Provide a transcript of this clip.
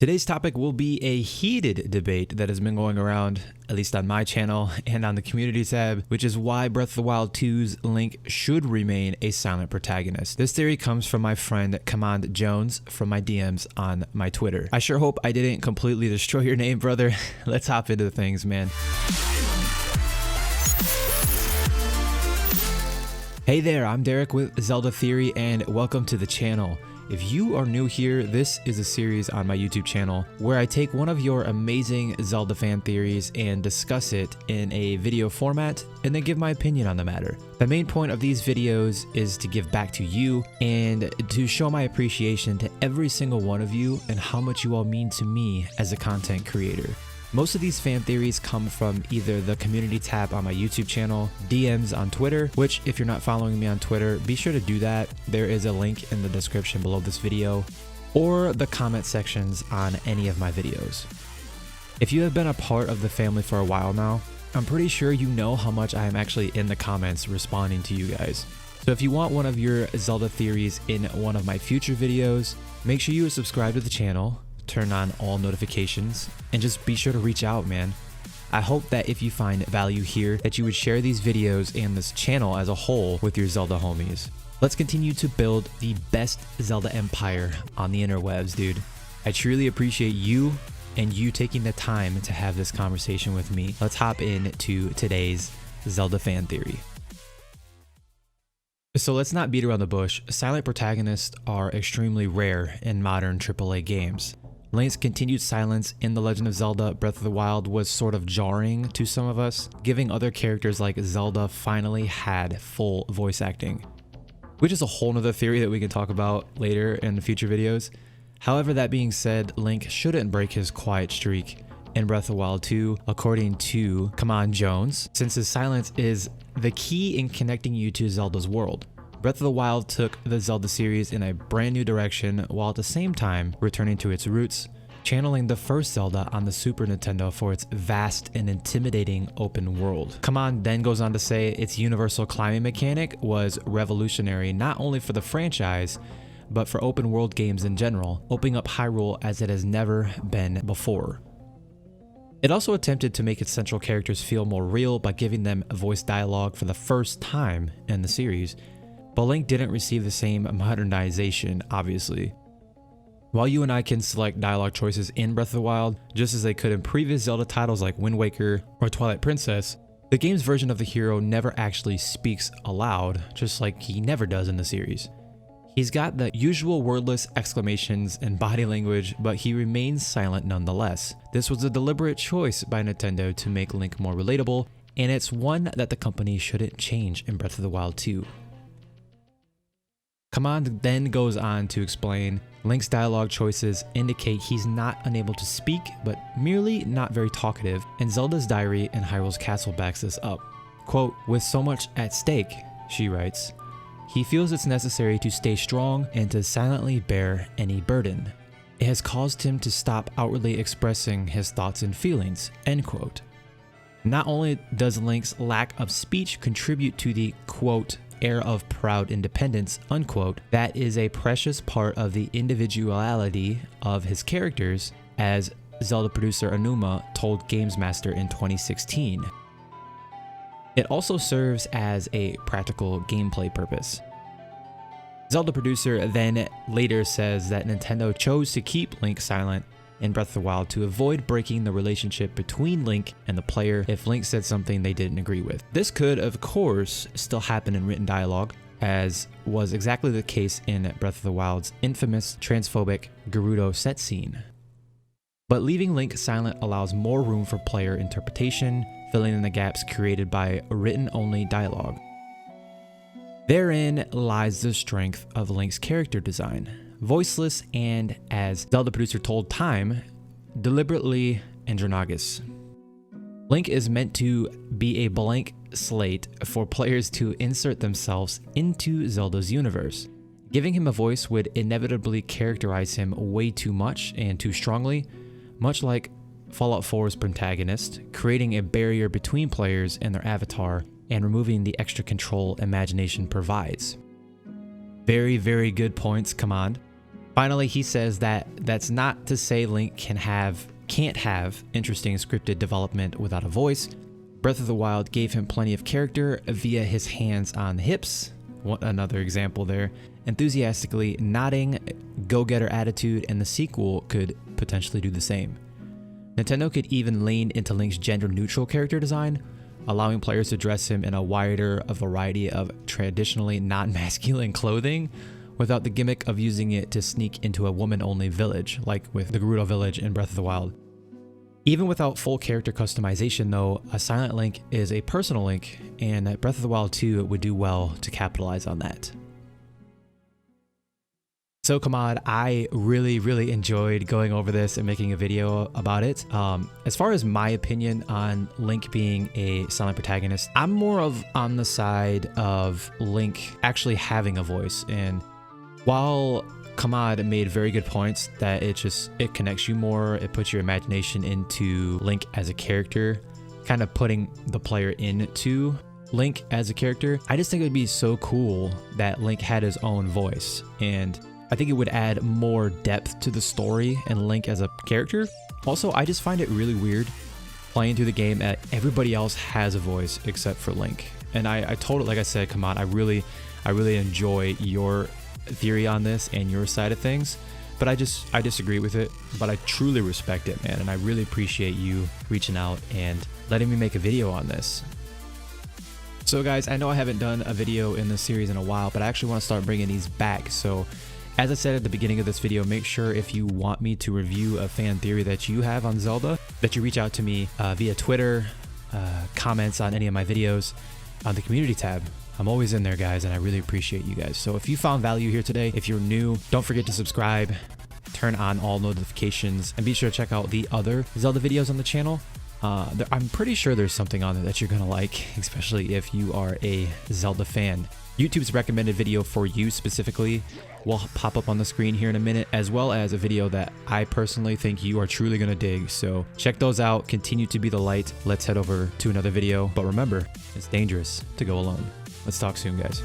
Today's topic will be a heated debate that has been going around, at least on my channel and on the community tab, which is why Breath of the Wild 2's Link should remain a silent protagonist. This theory comes from my friend Command Jones from my DMs on my Twitter. I sure hope I didn't completely destroy your name, brother. Let's hop into things, man. Hey there, I'm Derek with Zelda Theory and welcome to the channel. If you are new here, this is a series on my YouTube channel where I take one of your amazing Zelda fan theories and discuss it in a video format and then give my opinion on the matter. The main point of these videos is to give back to you and to show my appreciation to every single one of you and how much you all mean to me as a content creator. Most of these fan theories come from either the community tab on my YouTube channel, DMs on Twitter, which if you're not following me on Twitter, be sure to do that. There is a link in the description below this video, or the comment sections on any of my videos. If you have been a part of the family for a while now, I'm pretty sure you know how much I am actually in the comments responding to you guys. So if you want one of your Zelda theories in one of my future videos, make sure you subscribe to the channel, turn on all notifications, and just be sure to reach out, man. I hope that if you find value here, that you would share these videos and this channel as a whole with your Zelda homies. Let's continue to build the best Zelda empire on the interwebs, dude. I truly appreciate you and you taking the time to have this conversation with me. Let's hop into today's Zelda fan theory. So let's not beat around the bush. Silent protagonists are extremely rare in modern AAA games. Link's continued silence in The Legend of Zelda Breath of the Wild was sort of jarring to some of us, giving other characters like Zelda finally had full voice acting, which is a whole nother theory that we can talk about later in future videos. However, that being said, Link shouldn't break his quiet streak in Breath of the Wild 2, according to Command Jones, since his silence is the key in connecting you to Zelda's world. Breath of the Wild took the Zelda series in a brand new direction while at the same time returning to its roots, channeling the first Zelda on the Super Nintendo for its vast and intimidating open world. Command then goes on to say its universal climbing mechanic was revolutionary not only for the franchise, but for open world games in general, opening up Hyrule as it has never been before. It also attempted to make its central characters feel more real by giving them voice dialogue for the first time in the series, but Link didn't receive the same modernization, obviously. While you and I can select dialogue choices in Breath of the Wild, just as they could in previous Zelda titles like Wind Waker or Twilight Princess, the game's version of the hero never actually speaks aloud, just like he never does in the series. He's got the usual wordless exclamations and body language, but he remains silent nonetheless. This was a deliberate choice by Nintendo to make Link more relatable, and it's one that the company shouldn't change in Breath of the Wild 2. Command then goes on to explain Link's dialogue choices indicate he's not unable to speak, but merely not very talkative, and Zelda's diary in Hyrule's castle backs this up. Quote, "With so much at stake," she writes, "he feels it's necessary to stay strong and to silently bear any burden. It has caused him to stop outwardly expressing his thoughts and feelings," end quote. Not only does Link's lack of speech contribute to the, quote, "air of proud independence," unquote, that is a precious part of the individuality of his characters, as Zelda producer Anuma told Games Master in 2016. It also serves as a practical gameplay purpose. Zelda producer then later says that Nintendo chose to keep Link silent in Breath of the Wild to avoid breaking the relationship between Link and the player if Link said something they didn't agree with. This could, of course, still happen in written dialogue, as was exactly the case in Breath of the Wild's infamous transphobic Gerudo set scene. But leaving Link silent allows more room for player interpretation, filling in the gaps created by written-only dialogue. Therein lies the strength of Link's character design. Voiceless and, as Zelda producer told Time, deliberately androgynous. Link is meant to be a blank slate for players to insert themselves into Zelda's universe. Giving him a voice would inevitably characterize him way too much and too strongly, much like Fallout 4's Protagonist, creating a barrier between players and their avatar and removing the extra control imagination provides. Very, very good points, Command. Finally, he says that that's not to say Link can't have interesting scripted development without a voice. Breath of the Wild gave him plenty of character via his hands on the hips. Another example there. Enthusiastically nodding, go-getter attitude, and the sequel could potentially do the same. Nintendo could even lean into Link's gender-neutral character design, allowing players to dress him in a wider variety of traditionally non-masculine clothing, without the gimmick of using it to sneak into a woman-only village, like with the Gerudo village in Breath of the Wild. Even without full character customization though, a Silent Link is a personal Link, and Breath of the Wild 2 would do well to capitalize on that. So Kamad, I really enjoyed going over this and making a video about it. As far as my opinion on Link being a silent protagonist, I'm more on the side of Link actually having a voice. And while Kamad made very good points that it connects you more, it puts your imagination into Link as a character, kind of putting the player into Link as a character. I just think it would be so cool that Link had his own voice, and I think it would add more depth to the story and Link as a character. Also, I just find it really weird playing through the game that everybody else has a voice except for Link. And I totally, like I said, Kamad, I really enjoy your theory on this and your side of things, but I disagree with it, but I truly respect it, man, and I really appreciate you reaching out and letting me make a video on this. So guys, I know I haven't done a video in this series in a while, but I actually want to start bringing these back. So as I said at the beginning of this video, make sure if you want me to review a fan theory that you have on Zelda, that you reach out to me via Twitter, comments on any of my videos on the community tab. I'm always in there, guys, and I really appreciate you guys. So if you found value here today, if you're new, don't forget to subscribe, turn on all notifications, and be sure to check out the other Zelda videos on the channel. I'm pretty sure there's something on there that you're gonna like, especially if you are a Zelda fan. YouTube's recommended video for you specifically will pop up on the screen here in a minute, as well as a video that I personally think you are truly gonna dig. So check those out, continue to be the light. Let's head over to another video, but remember, it's dangerous to go alone. Let's talk soon, guys.